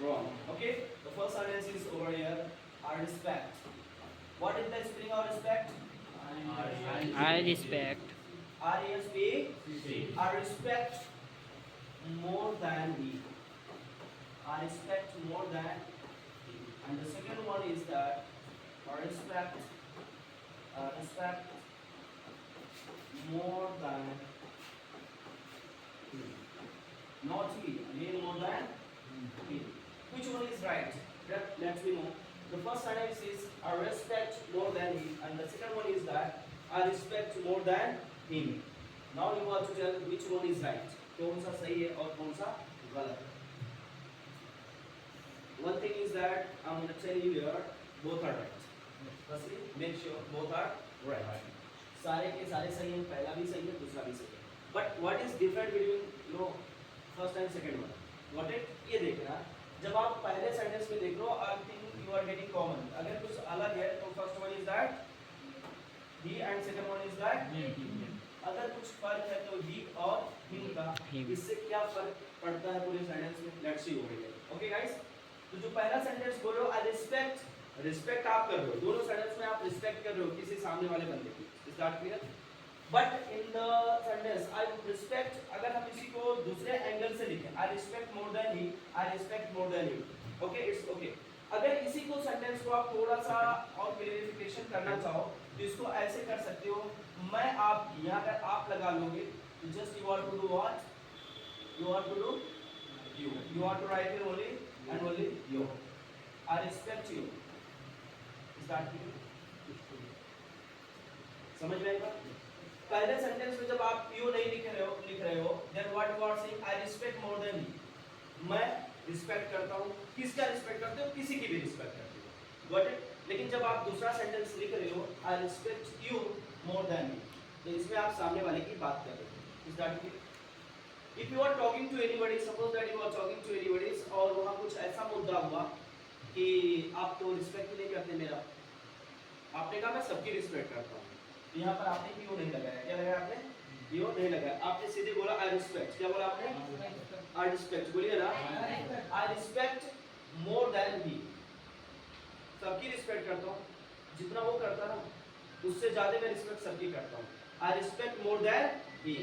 Wrong. Okay. The first sentence is over here. I respect. What is the spelling of respect? I respect. RESP. I respect more than he. I respect more than he. And the second one is that I respect more than he. Not he. Again more than he. Which one is right? Let me know. The first sentence is I respect more than he, and the second one is that I respect more than him. Now you have to tell which one is right. कौन सा सही है और कौन सा गलत है. One thing is that I'm going to tell you here, both are right. Firstly, make sure both are right. सारे के सारे सही हैं, पहला भी सही है, दूसरा भी सही है. But what is different between first and second one? What it ये देखना. जब आप पहले सेंटेंस में देख रहे हो, I think you are getting common. अगर कुछ अलग है तो first one is that he and second one is that. अगर कुछ फर्क है तो ही और हिम का. इससे क्या फर्क पड़ता है पूरे सेंटेंस में? Let's see over here. Okay guys, तो जो पहला सेंटेंस बोल रहे हो, आई रिस्पेक्ट आप कर रहे हो. दोनों सेंटेंस में आप रिस्पेक्ट कर रहे हो किसी सामने वाले बंदे की. Is that clear? But in the sentence I respect, अगर हम इसी को दूसरे एंगल से लिखें, I respect more than he, I respect more than you. Okay, it's okay. अगर इसी को सेंटेंस को आप थोड़ा सा और क्लियरिफिकेशन करना चाहो तो इसको ऐसे कर सकते हो. मैं आप, यहाँ पर आप लगा लोगे तो just you are to do what, you are to do you want to write here only and only you. I respect you. Is that clear? समझ में आएगा? पहले सेंटेंस में जब आप you नहीं लिख रहे हो, then what you are saying, I respect more than you. मैं रिस्पेक्ट करता हूँ. किसका रिस्पेक्ट करते हो? किसी की भी रिस्पेक्ट करते हो. Got it? लेकिन जब आप दूसरा सेंटेंस लिख रहे हो, I respect you more than you, तो इसमें आप सामने वाले की बात कर रहे हो. Is that clear? If you are talking to anybody, suppose that you are talking to anybody और वहाँ कुछ ऐसा मुद्दा हुआ कि आप तो रिस्पेक्ट नहीं करते मेरा. आपने कहा मैं सबकी रिस्पेक्ट करता हूँ. तो यहाँ पर आपने क्यों नहीं लगाया? क्या लगाया आपने? क्यों नहीं लगाया? आपने सीधे बोला आई रिस्पेक्ट. क्या बोला आपने? I respect. बोलिए ना, आई रिस्पेक्ट मोर देन ही. सबकी रिस्पेक्ट करता हूँ. जितना वो करता ना उससे ज्यादा मैं रिस्पेक्ट सबकी करता हूँ. I respect more than he.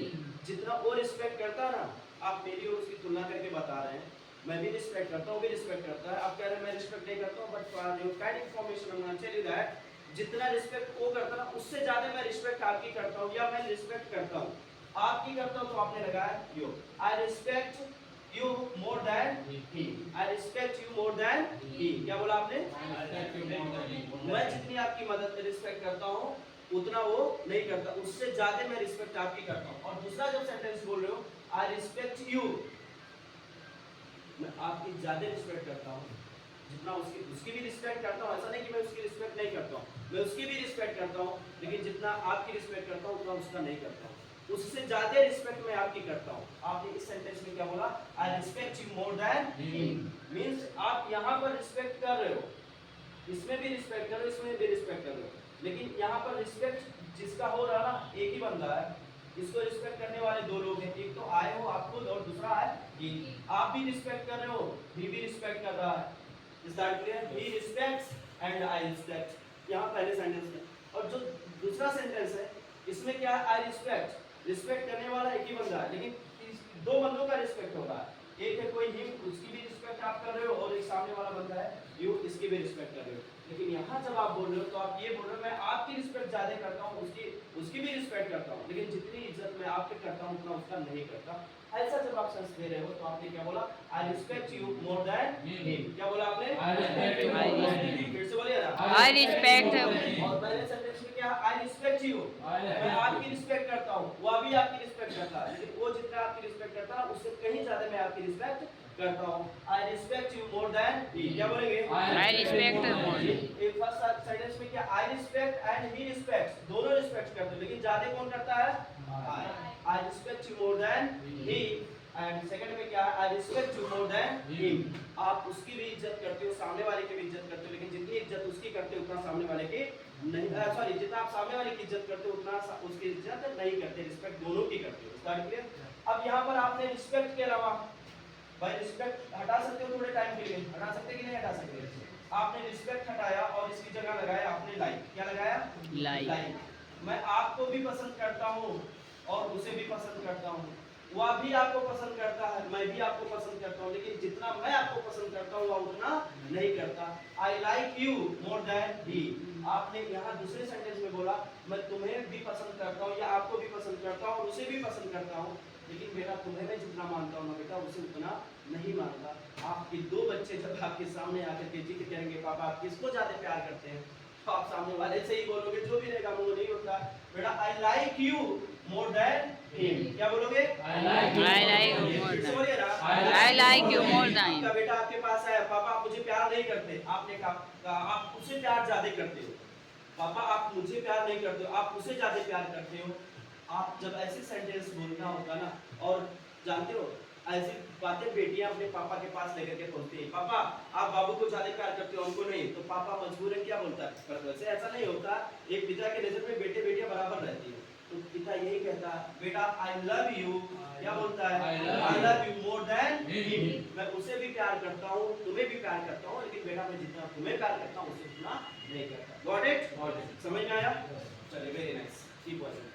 जितना वो रिस्पेक्ट करता है ना, आप मेरी और उसकी तुलना करके बता रहे हैं. मैं भी रिस्पेक्ट करता हूँ, भी रिस्पेक्ट करता है. आप कह रहे हैं मैं रिस्पेक्ट नहीं करता हूँ, but for your kind information I am tell you that जितना रिस्पेक्ट वो करता है ना उससे ज्यादा मैं रिस्पेक्ट आपकी करता हूँ, या मैं रिस्पेक्ट करता हूँ आपकी करता हूँ. तो आपने लगाया you. I respect you more than he. I respect you more than he. क्या बोला आपने? मैं जितनी आपकी मदद रिस्पेक्ट करता हूँ उतना वो नहीं करता, उससे ज्यादा मैं रिस्पेक्ट आपकी करता हूँ. और दूसरा जब सेंटेंस बोल रहे हो, आई रिस्पेक्ट यू, मैं आपकी ज्यादा रिस्पेक्ट करता हूँ जितना उसकी भी रिस्पेक्ट करता हूँ. ऐसा नहीं कि मैं उसकी रिस्पेक्ट नहीं करता हूँ, मैं उसकी भी रिस्पेक्ट करता हूँ, लेकिन जितना आपकी रिस्पेक्ट करता हूँ उतना उसका नहीं करता हूँ. उससे ज्यादा रिस्पेक्ट मैं आपकी करता हूँ. आपने इस सेंटेंस में क्या बोला? आई respect you more than him. Means आप यहाँ पर रिस्पेक्ट कर रहे हो, इसमें भी रिस्पेक्ट कर रहे हो, इसमें भी रिस्पेक्ट कर रहे हो, लेकिन यहाँ पर रिस्पेक्ट जिसका हो रहा ना, एक ही बंदा है. इसको रिस्पेक्ट करने वाले दो लोग हैं. एक तो आए हो आप खुद और दूसरा है ही. आप भी रिस्पेक्ट कर रहे हो, ही भी रिस्पेक्ट कर रहा है. Is that clear? He respects and I respect. यहाँ पहले सेंटेंस में. और जो दूसरा सेंटेंस है इसमें क्या है? I respect. रिस्पेक्ट करने वाला एक ही बंदा है, लेकिन दो बंदों का रिस्पेक्ट हो रहा है. एक है कोई हिम, उसकी भी रिस्पेक्ट आप कर रहे हो, और एक सामने वाला बंदा है यू, इसकी भी रिस्पेक्ट कर रहे हो. लेकिन यहाँ जब आप बोल रहे हो तो आप ये बोल रहे हो मैं आपकी रिस्पेक्ट ज्यादा करता हूँ, उसकी भी रिस्पेक्ट करता हूँ, लेकिन जितनी इज्जत मैं आपके करता हूँ उतना उसका नहीं करता. ऐसा जब आप सेंस दे रहे हो तो आपने क्या बोला? आई respect you more than him. क्या बोला आपने? फिर से बोलिए ना, आई रिस्पेक्ट. और पहले सेंटेंस में क्या? आई रिस्पेक्ट यू, मैं आपकी रिस्पेक्ट करता हूँ, वह भी आपकी रिस्पेक्ट करता है, लेकिन वो जितना आपकी रिस्पेक्ट करता है उससे कहीं ज्यादा मैं आपकी रिस्पेक्ट करता हूँ. I respect you more than he. क्या बोलेंगे? I respect more. एक फर्स्ट सेंटेंस में क्या? I respect and he respects. दोनों रिस्पेक्ट करते हैं, लेकिन ज्यादा कौन करता है? I respect you more than he. And second में क्या? I respect you more than him. आप उसकी भी इज्जत करते हो, सामने वाले की भी इज्जत करते हो, लेकिन जितनी इज्जत उसकी करते हो उतना सामने वाले की नहीं. सॉरी, जितना आप सामने वाले की इज्जत करते हो उतना उसकी इज्जत नहीं करते. रिस्पेक्ट दोनों की करते हो. Start clear? अब यहाँ पर आपने रिस्पेक्ट के अलावा, भाई रिस्पेक्ट हटा सकते हो थोड़े टाइम के लिए हटा सकते कि नहीं हटा सकते? आपने रिस्पेक्ट हटाया और इसकी जगह लगाया आपने लाइक। क्या लगाया? Like. मैं आपको भी पसंद करता हूँ और उसे भी पसंद करता हूँ, वह भी आपको पसंद करता है, मैं भी आपको पसंद करता हूँ, लेकिन जितना मैं आपको पसंद करता हूँ वह उतना नहीं करता। I like you more than he. आपने यहाँ दूसरे सेंटेंस में बोला मैं तुम्हें भी पसंद करता हूँ या आपको भी पसंद करता हूँ और उसे भी पसंद करता हूँ, लेकिन बेटा तुम्हें मैं जितना मानता हूँ ना बेटा उसे उतना नहीं मानता। आपके दो बच्चे जब आपके सामने आकर के जिद करेंगे पापा आप किसको ज्यादा प्यार करते हैं, तो आप सामने वाले से ही बोलोगे, जो भी रहेगा मुंह नहीं उठता, बेटा आई like you more than him. क्या बोलोगे? I like you more than. बोलिए ना, I like you more than. आपका बेटा आपके पास आया, पापा आप मुझे प्यार नहीं करते, आपने कहा आप उसे प्यार ज्यादा करते हो। पापा आप मुझे प्यार नहीं करते हो, आप उसे ज्यादा प्यार करते हो। आप जब ऐसे सेंटेंस बोलना होगा ना, और जानते हो ऐसी बातें बेटियां अपने पापा के पास लेकर के पहुंचती है, पापा आप बाबू को ज्यादा प्यार करते हो हमको नहीं, तो पापा मजबूरन क्या बोलता है? पर वैसे ऐसा नहीं होता, एक पिता के नजर में बेटे बेटियां बराबर रहती है, तो पिता यही कहता है बेटा आई लव यू। क्या बोलता है? I love you more than him. मैं उसे भी प्यार करता हूँ, तुम्हें भी प्यार करता हूँ, लेकिन बेटा मैं जितना तुम्हें प्यार करता हूँ उसे उतना नहीं करता। Got it? समझ में आया? चलिए वेरी नाइस, कीप वॉचिंग।